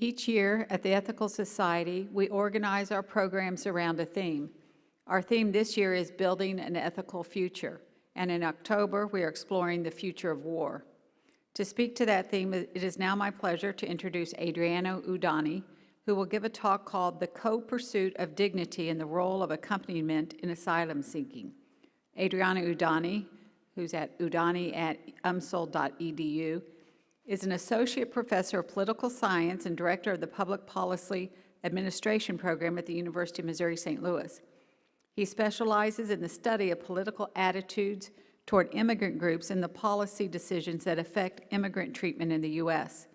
Each year at the Ethical Society, we organize our programs around a theme. Our theme this year is Building an Ethical Future, and in October, we are exploring the future of war. To speak to that theme, it is now my pleasure to introduce Adriano Udani, who will give a talk called The Co-Pursuit of Dignity and the Role of Accompaniment in Asylum Seeking. Adriano Udani, who's at udani@umsl.edu, is an associate professor of political science and director of the Public Policy Administration program at the University of Missouri St. Louis. He specializes in the study of political attitudes toward immigrant groups and the policy decisions that affect immigrant treatment in the U.S.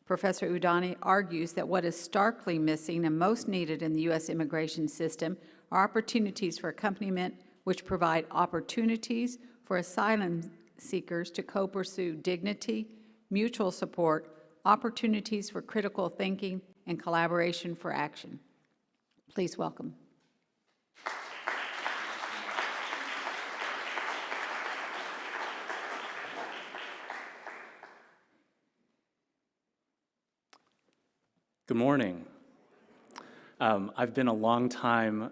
Professor Udani argues that what is starkly missing and most needed in the U.S. immigration system are opportunities for accompaniment, which provide opportunities for asylum seekers to co-pursue dignity, mutual support, opportunities for critical thinking, and collaboration for action. Please welcome. Good morning. I've been a long-time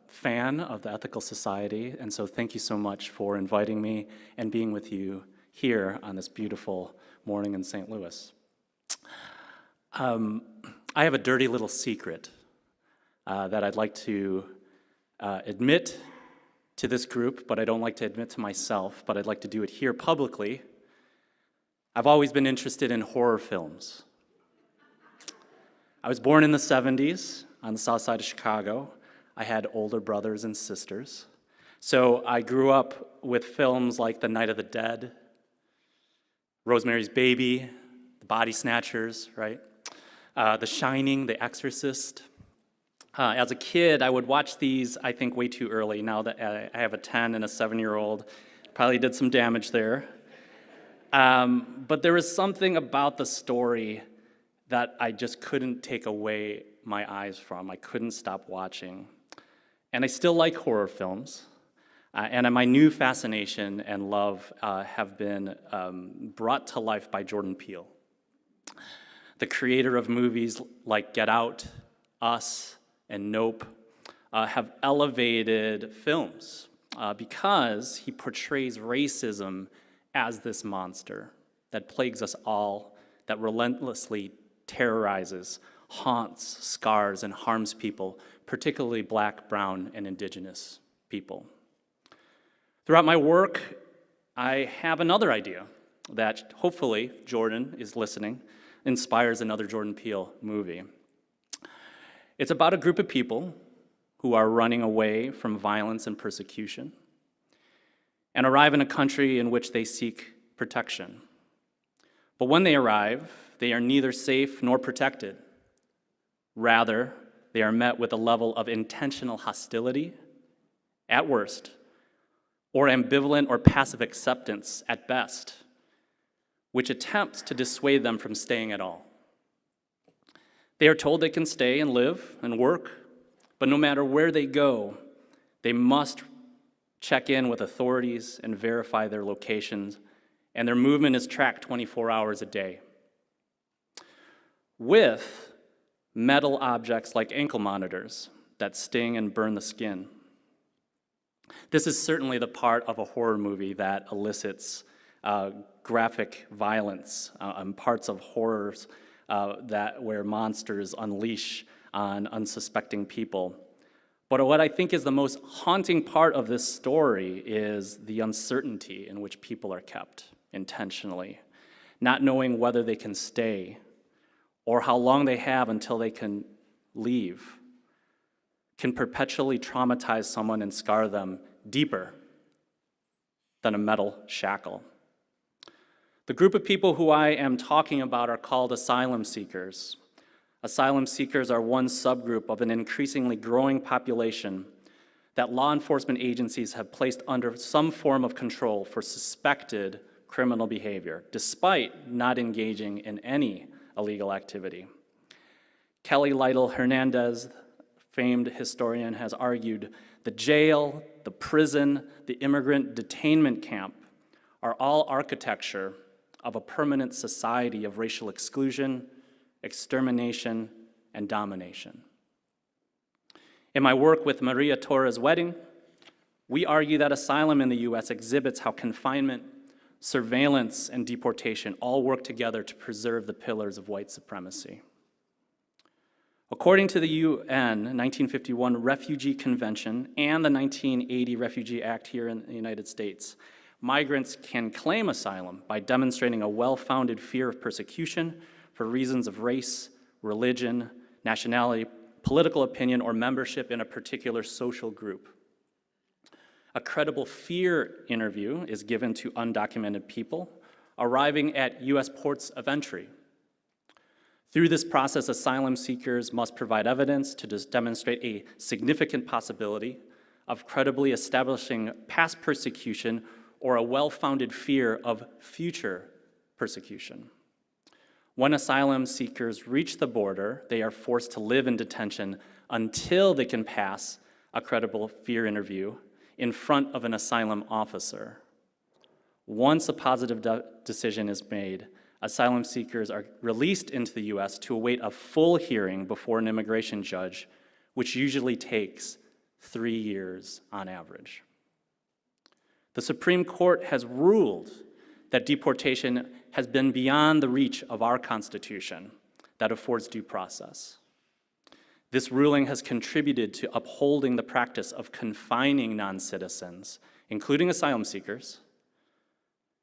fan of the Ethical Society, and so thank you so much for inviting me and being with you here on this beautiful morning in St. Louis. I have a dirty little secret that I'd like to admit to this group, but I don't like to admit to myself, but I'd like to do it here publicly. I've always been interested in horror films. I was born in the 70s on the south side of Chicago. I had older brothers and sisters. So I grew up with films like The Night of the Dead, Rosemary's Baby, The Body Snatchers, right? The Shining, The Exorcist. As a kid, I would watch these, I think, way too early. Now that I have a 10 and a 7-year-old, probably did some damage there. But there was something about the story that I just couldn't take away my eyes from. I couldn't stop watching. And I still like horror films. And my new fascination and love have been brought to life by Jordan Peele, the creator of movies like Get Out, Us, and Nope, have elevated films because he portrays racism as this monster that plagues us all, that relentlessly terrorizes, haunts, scars, and harms people, particularly Black, brown, and indigenous people. Throughout my work, I have another idea that hopefully, Jordan is listening, inspires another Jordan Peele movie. It's about a group of people who are running away from violence and persecution and arrive in a country in which they seek protection. But when they arrive, they are neither safe nor protected. Rather, they are met with a level of intentional hostility, at worst, or ambivalent or passive acceptance, at best, which attempts to dissuade them from staying at all. They are told they can stay and live and work, but no matter where they go, they must check in with authorities and verify their locations, and their movement is tracked 24 hours a day, with metal objects like ankle monitors that sting and burn the skin. This is certainly the part of a horror movie that elicits graphic violence and parts of horrors where monsters unleash on unsuspecting people. But what I think is the most haunting part of this story is the uncertainty in which people are kept intentionally, not knowing whether they can stay or how long they have until they can leave, can perpetually traumatize someone and scar them deeper than a metal shackle. The group of people who I am talking about are called asylum seekers. Asylum seekers are one subgroup of an increasingly growing population that law enforcement agencies have placed under some form of control for suspected criminal behavior, despite not engaging in any illegal activity. Kelly Lytle Hernandez, famed historian, has argued the jail, the prison, the immigrant detainment camp are all architecture of a permanent society of racial exclusion extermination, and domination. In my work with Maria Torres Wedding, we argue that asylum in the US exhibits how confinement, surveillance, and deportation all work together to preserve the pillars of white supremacy. According to the UN 1951 Refugee Convention and the 1980 Refugee Act here in the United States, migrants can claim asylum by demonstrating a well-founded fear of persecution for reasons of race, religion, nationality, political opinion, or membership in a particular social group. A credible fear interview is given to undocumented people arriving at US ports of entry. Through this process, asylum seekers must provide evidence to demonstrate a significant possibility of credibly establishing past persecution or a well-founded fear of future persecution. When asylum seekers reach the border, they are forced to live in detention until they can pass a credible fear interview in front of an asylum officer. Once a positive decision is made, asylum seekers are released into the US to await a full hearing before an immigration judge, which usually takes 3 years on average. The Supreme Court has ruled that deportation has been beyond the reach of our Constitution that affords due process. This ruling has contributed to upholding the practice of confining non-citizens, including asylum seekers,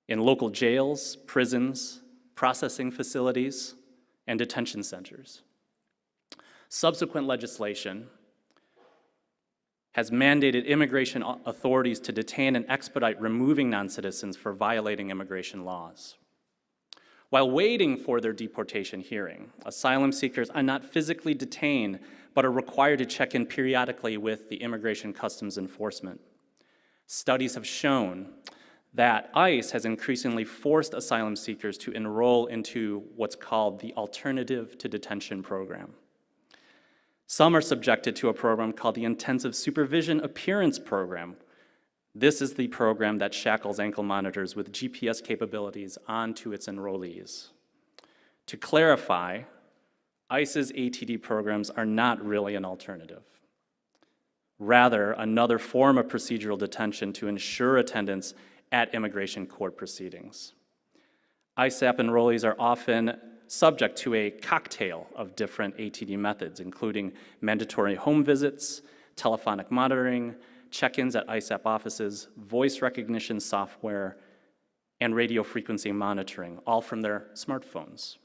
in local jails, prisons, processing facilities, and detention centers. Subsequent legislation has mandated immigration authorities to detain and expedite removing non-citizens for violating immigration laws. While waiting for their deportation hearing, asylum seekers are not physically detained, but are required to check in periodically with the Immigration Customs Enforcement. Studies have shown that ICE has increasingly forced asylum seekers to enroll into what's called the Alternative to Detention program. Some are subjected to a program called the Intensive Supervision Appearance Program. This is the program that shackles ankle monitors with GPS capabilities onto its enrollees. To clarify, ICE's ATD programs are not really an alternative. Rather, another form of procedural detention to ensure attendance at immigration court proceedings. ISAP enrollees are often subject to a cocktail of different ATD methods, including mandatory home visits, telephonic monitoring, check-ins at ISAP offices, voice recognition software, and radio frequency monitoring, all from their smartphones.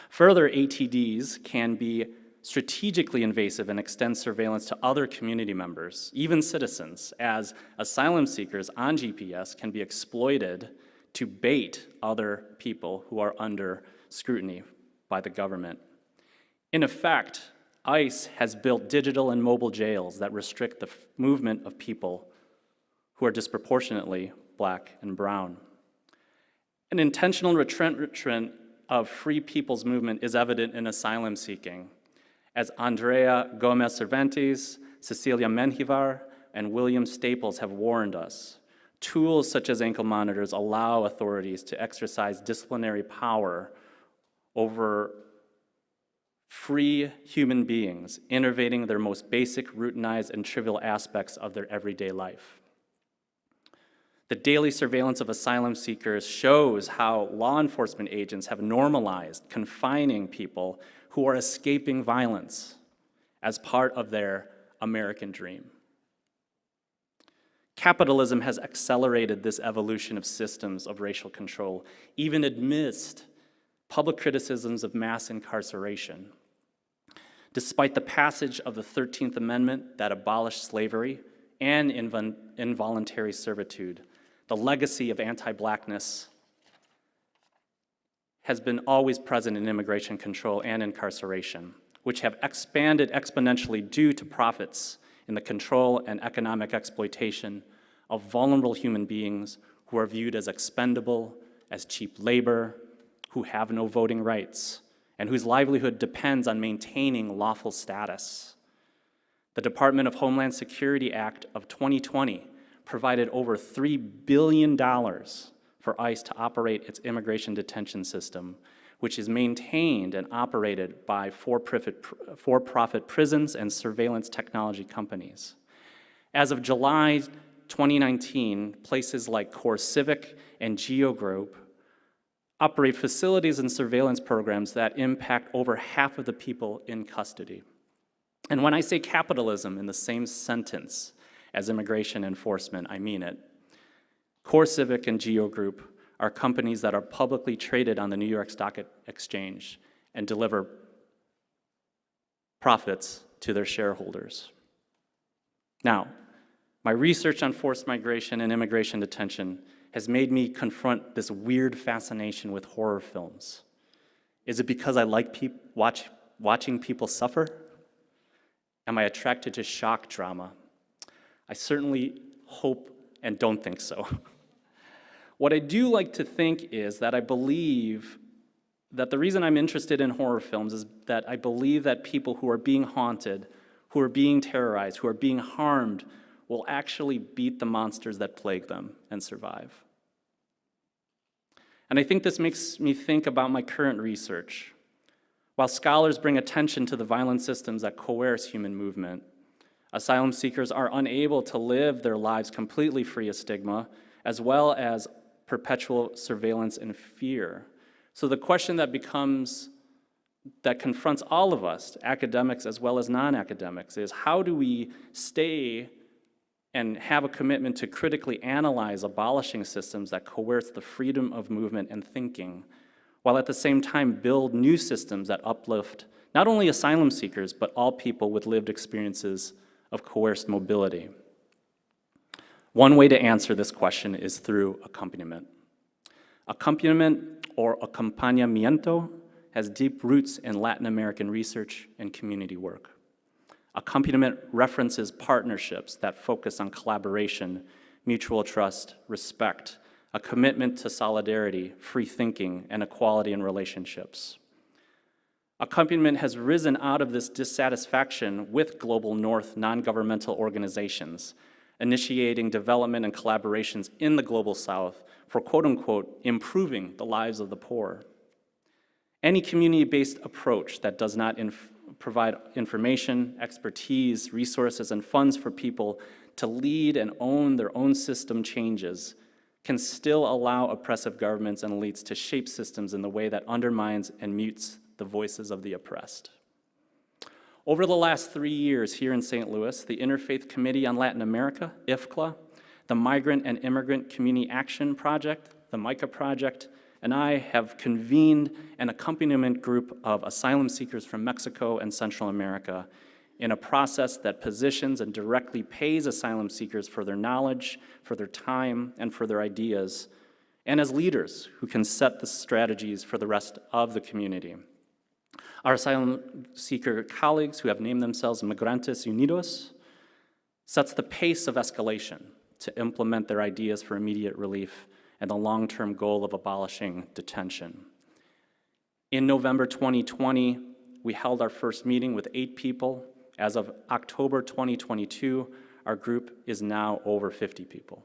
Further, ATDs can be strategically invasive and extend surveillance to other community members, even citizens, as asylum seekers on GPS can be exploited to bait other people who are under scrutiny by the government. In effect, ICE has built digital and mobile jails that restrict the movement of people who are disproportionately Black and brown. An intentional retrenchment of free people's movement is evident in asylum seeking, as Andrea Gomez Cervantes, Cecilia Menjivar, and William Staples have warned us. Tools such as ankle monitors allow authorities to exercise disciplinary power over free human beings, innervating their most basic, routinized, and trivial aspects of their everyday life. The daily surveillance of asylum seekers shows how law enforcement agents have normalized confining people who are escaping violence as part of their American dream. Capitalism has accelerated this evolution of systems of racial control, even amidst public criticisms of mass incarceration. Despite the passage of the 13th Amendment that abolished slavery and involuntary servitude, the legacy of anti-Blackness has been always present in immigration control and incarceration, which have expanded exponentially due to profits in the control and economic exploitation of vulnerable human beings who are viewed as expendable, as cheap labor, who have no voting rights, and whose livelihood depends on maintaining lawful status. The Department of Homeland Security Act of 2020 provided over $3 billion for ICE to operate its immigration detention system, which is maintained and operated by for-profit prisons and surveillance technology companies. As of July 2019, places like Core Civic and Geo Group operate facilities and surveillance programs that impact over half of the people in custody. And when I say capitalism in the same sentence as immigration enforcement, I mean it. Core Civic and Geo Group are companies that are publicly traded on the New York Stock Exchange and deliver profits to their shareholders. Now, my research on forced migration and immigration detention has made me confront this weird fascination with horror films. Is it because I like watching people suffer? Am I attracted to shock drama? I certainly hope and don't think so. What I do like to think is that I believe that the reason I'm interested in horror films is that I believe that people who are being haunted, who are being terrorized, who are being harmed, will actually beat the monsters that plague them and survive. And I think this makes me think about my current research. While scholars bring attention to the violent systems that coerce human movement, asylum seekers are unable to live their lives completely free of stigma, as well as perpetual surveillance and fear. So the question that confronts all of us, academics as well as non-academics, is how do we stay and have a commitment to critically analyze abolishing systems that coerce the freedom of movement and thinking, while at the same time build new systems that uplift not only asylum seekers, but all people with lived experiences of coerced mobility. One way to answer this question is through accompaniment. Accompaniment, or acompañamiento, has deep roots in Latin American research and community work. Accompaniment references partnerships that focus on collaboration, mutual trust, respect, a commitment to solidarity, free thinking, and equality in relationships. Accompaniment has risen out of this dissatisfaction with Global North non-governmental organizations, initiating development and collaborations in the Global South for quote-unquote improving the lives of the poor. Any community-based approach that does not provide information, expertise, resources, and funds for people to lead and own their own system changes can still allow oppressive governments and elites to shape systems in the way that undermines and mutes the voices of the oppressed. Over the last 3 years here in St. Louis, the Interfaith Committee on Latin America, IFCLA, the Migrant and Immigrant Community Action Project, the MICA Project, and I have convened an accompaniment group of asylum seekers from Mexico and Central America in a process that positions and directly pays asylum seekers for their knowledge, for their time, and for their ideas, and as leaders who can set the strategies for the rest of the community. Our asylum seeker colleagues, who have named themselves Migrantes Unidos, sets the pace of escalation to implement their ideas for immediate relief and the long-term goal of abolishing detention. In November 2020, we held our first meeting with 8 people. As of October 2022, our group is now over 50 people.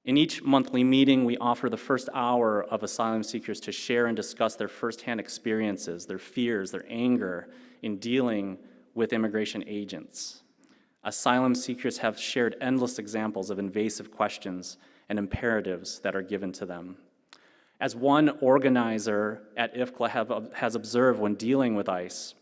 In each monthly meeting, we offer the first hour of asylum seekers to share and discuss their firsthand experiences, their fears, their anger in dealing with immigration agents. Asylum seekers have shared endless examples of invasive questions and imperatives that are given to them. As one organizer at IFCLA has observed when dealing with ICE,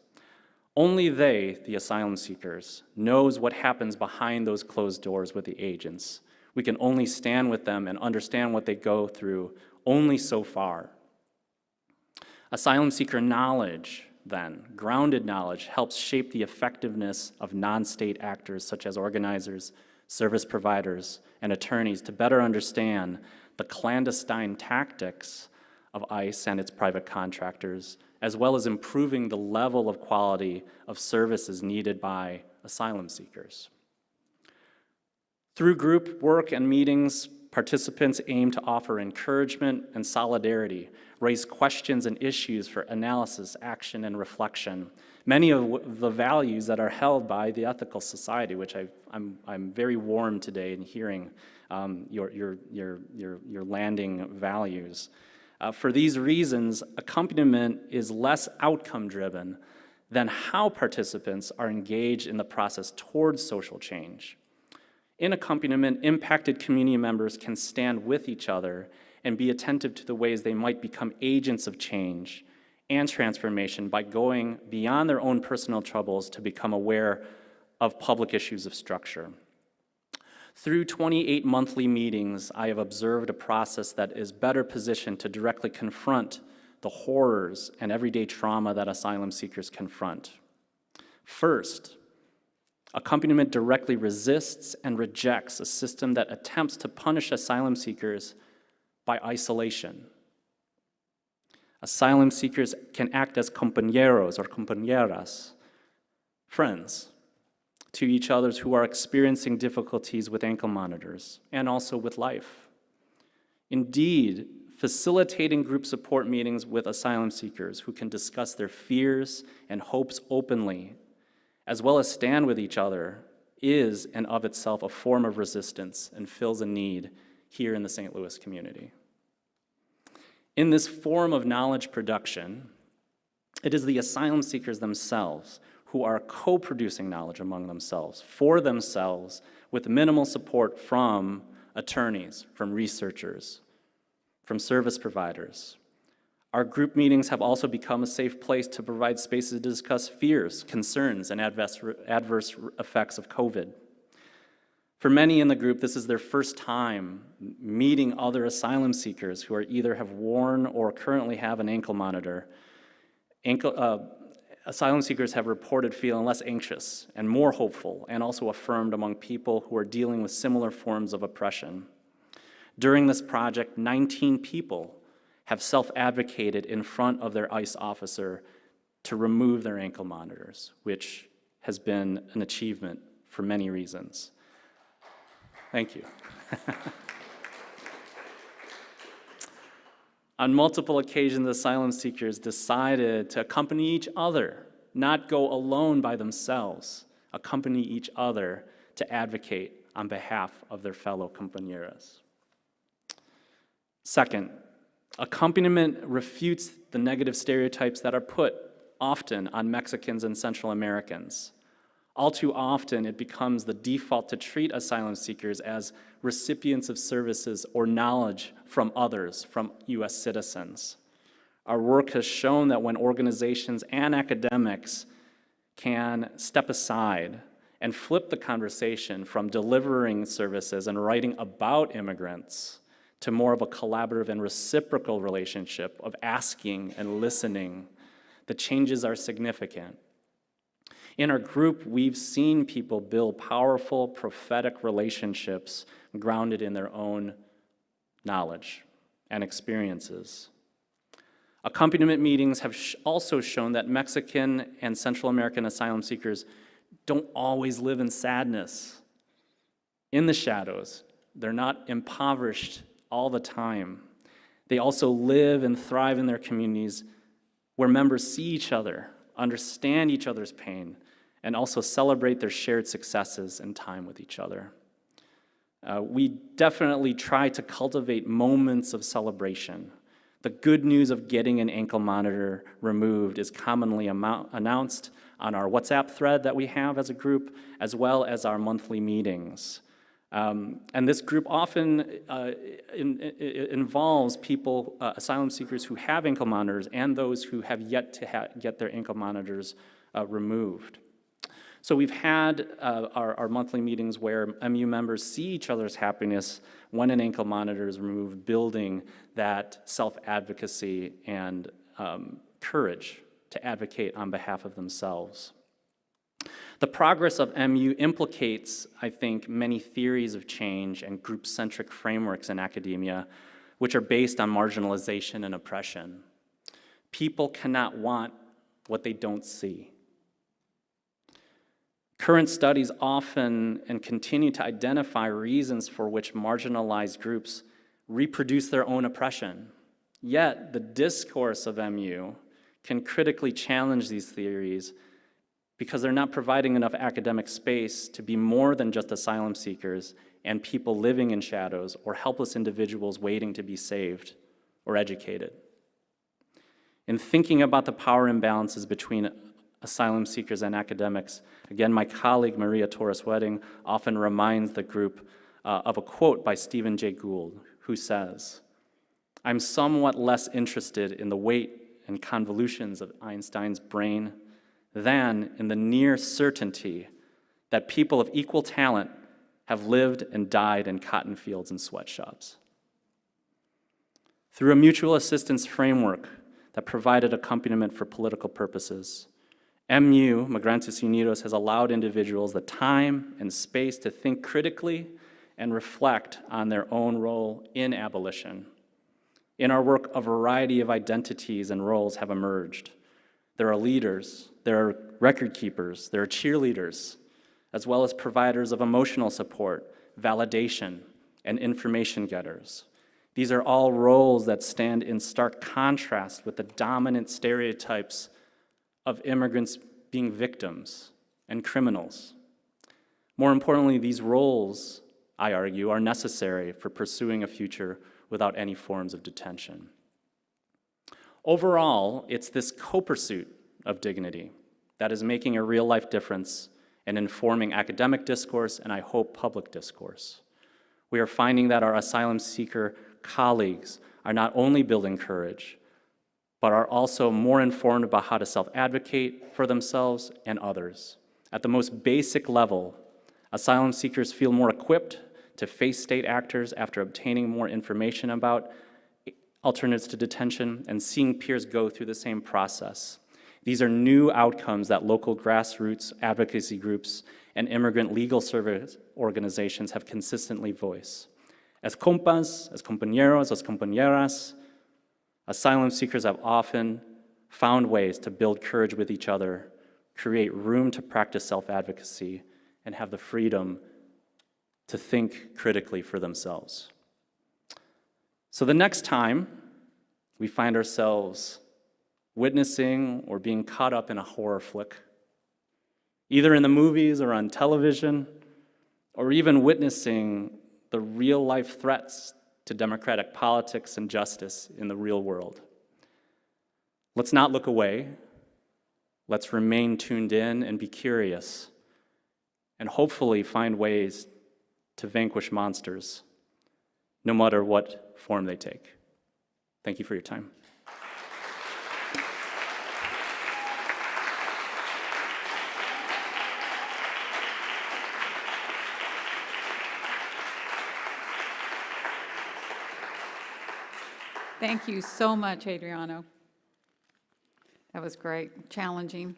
only they, the asylum seekers, knows what happens behind those closed doors with the agents. We can only stand with them and understand what they go through only so far. Asylum seeker knowledge, then, grounded knowledge, helps shape the effectiveness of non-state actors such as organizers, service providers, and attorneys to better understand the clandestine tactics of ICE and its private contractors, as well as improving the level of quality of services needed by asylum seekers. Through group work and meetings, participants aim to offer encouragement and solidarity, raise questions and issues for analysis, action, and reflection. Many of the values that are held by the Ethical Society, which I'm very warm today in hearing your landing values. For these reasons, accompaniment is less outcome-driven than how participants are engaged in the process towards social change. In accompaniment, impacted community members can stand with each other and be attentive to the ways they might become agents of change and transformation by going beyond their own personal troubles to become aware of public issues of structure. Through 28 monthly meetings, I have observed a process that is better positioned to directly confront the horrors and everyday trauma that asylum seekers confront. First, accompaniment directly resists and rejects a system that attempts to punish asylum seekers by isolation. Asylum seekers can act as compañeros or compañeras, friends, to each other who are experiencing difficulties with ankle monitors and also with life. Indeed, facilitating group support meetings with asylum seekers who can discuss their fears and hopes openly, as well as stand with each other, is and of itself a form of resistance and fills a need here in the St. Louis community. In this form of knowledge production, it is the asylum seekers themselves who are co-producing knowledge among themselves, for themselves, with minimal support from attorneys, from researchers, from service providers. Our group meetings have also become a safe place to provide spaces to discuss fears, concerns, and adverse effects of COVID. For many in the group, this is their first time meeting other asylum seekers who are either have worn or currently have an ankle monitor. Asylum seekers have reported feeling less anxious and more hopeful, and also affirmed among people who are dealing with similar forms of oppression. During this project, 19 people have self-advocated in front of their ICE officer to remove their ankle monitors, which has been an achievement for many reasons. Thank you. On multiple occasions, asylum seekers decided to accompany each other, not go alone by themselves, accompany each other to advocate on behalf of their fellow compañeros. Second, accompaniment refutes the negative stereotypes that are put often on Mexicans and Central Americans. All too often, it becomes the default to treat asylum seekers as recipients of services or knowledge from others, from US citizens. Our work has shown that when organizations and academics can step aside and flip the conversation from delivering services and writing about immigrants to more of a collaborative and reciprocal relationship of asking and listening, the changes are significant. In our group, we've seen people build powerful prophetic relationships grounded in their own knowledge and experiences. Accompaniment meetings have also shown that Mexican and Central American asylum seekers don't always live in sadness, in the shadows. They're not impoverished all the time. They also live and thrive in their communities where members see each other, understand each other's pain, and also celebrate their shared successes and time with each other. We definitely try to cultivate moments of celebration. The good news of getting an ankle monitor removed is commonly announced on our WhatsApp thread that we have as a group, as well as our monthly meetings. And this group often involves people, asylum seekers who have ankle monitors and those who have yet to get their ankle monitors removed. So we've had our monthly meetings where MU members see each other's happiness when an ankle monitor is removed, building that self-advocacy and courage to advocate on behalf of themselves. The progress of MU implicates, I think, many theories of change and group-centric frameworks in academia, which are based on marginalization and oppression. People cannot want what they don't see. Current studies often and continue to identify reasons for which marginalized groups reproduce their own oppression. Yet, the discourse of MU can critically challenge these theories because they're not providing enough academic space to be more than just asylum seekers and people living in shadows or helpless individuals waiting to be saved or educated. In thinking about the power imbalances between asylum seekers and academics, again, my colleague Maria Torres-Wedding often reminds the group of a quote by Stephen Jay Gould, who says, "I'm somewhat less interested in the weight and convolutions of Einstein's brain than in the near certainty that people of equal talent have lived and died in cotton fields and sweatshops." Through a mutual assistance framework that provided accompaniment for political purposes, MU, Migrantes Unidos, has allowed individuals the time and space to think critically and reflect on their own role in abolition. In our work, a variety of identities and roles have emerged. There are leaders, there are record keepers, there are cheerleaders, as well as providers of emotional support, validation, and information getters. These are all roles that stand in stark contrast with the dominant stereotypes of immigrants being victims and criminals. More importantly, these roles, I argue, are necessary for pursuing a future without any forms of detention. Overall, it's this co-pursuit of dignity that is making a real-life difference and informing academic discourse and, I hope, public discourse. We are finding that our asylum seeker colleagues are not only building courage, but are also more informed about how to self-advocate for themselves and others. At the most basic level, asylum seekers feel more equipped to face state actors after obtaining more information about alternatives to detention and seeing peers go through the same process. These are new outcomes that local grassroots advocacy groups and immigrant legal service organizations have consistently voiced. As compas, as compañeros, as compañeras, asylum seekers have often found ways to build courage with each other, create room to practice self-advocacy, and have the freedom to think critically for themselves. So the next time we find ourselves witnessing or being caught up in a horror flick, either in the movies or on television, or even witnessing the real-life threats to democratic politics and justice in the real world, let's not look away. Let's remain tuned in and be curious, and hopefully find ways to vanquish monsters, no matter what form they take. Thank you for your time. Thank you so much, Adriano. That was great, challenging.